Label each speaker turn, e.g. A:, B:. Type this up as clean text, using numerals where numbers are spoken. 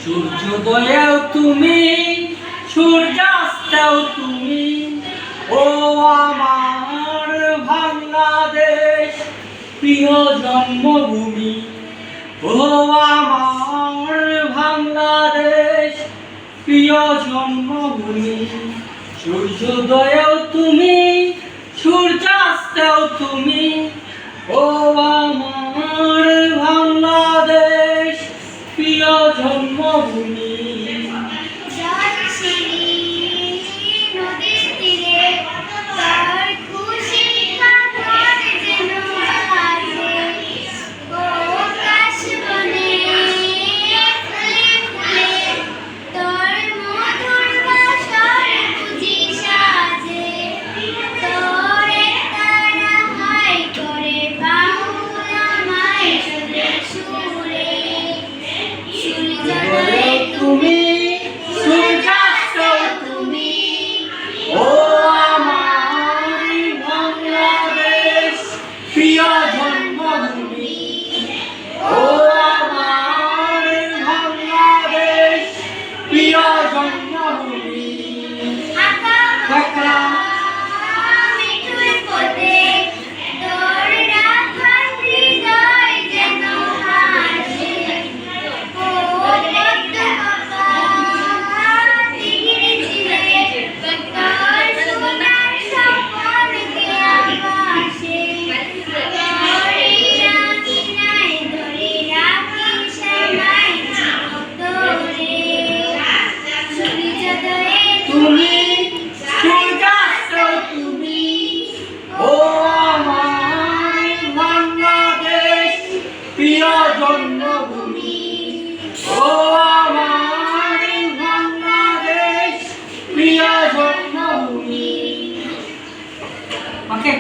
A: সূর্যোদয়েও তুমি, সূর্যাস্তেও তুমি, ও আমার বাংলাদেশ প্রিয় জন্মভূমি। ও আমার বাংলাদেশ প্রিয় জন্মভূমি। সূর্যোদয়েও তুমি, সূর্যাস্তেও তুমি, ও আমার বাংলাদেশ প্রিয় জন্মভূমি। তুমি, সূর্যাস্তেও তুমি, ও আমার বাংলাদেশ প্রিয় জন্মভূমি। ও আমার বাংলাদেশ প্রিয় জন্মভূমি। তুমি, সূর্যাস্তেও তুমি, ও আমার বাংলাদেশ প্রিয় জন্মভূমি। ও আমার বাংলাদেশ প্রিয় জন্মভূমি। ওকে।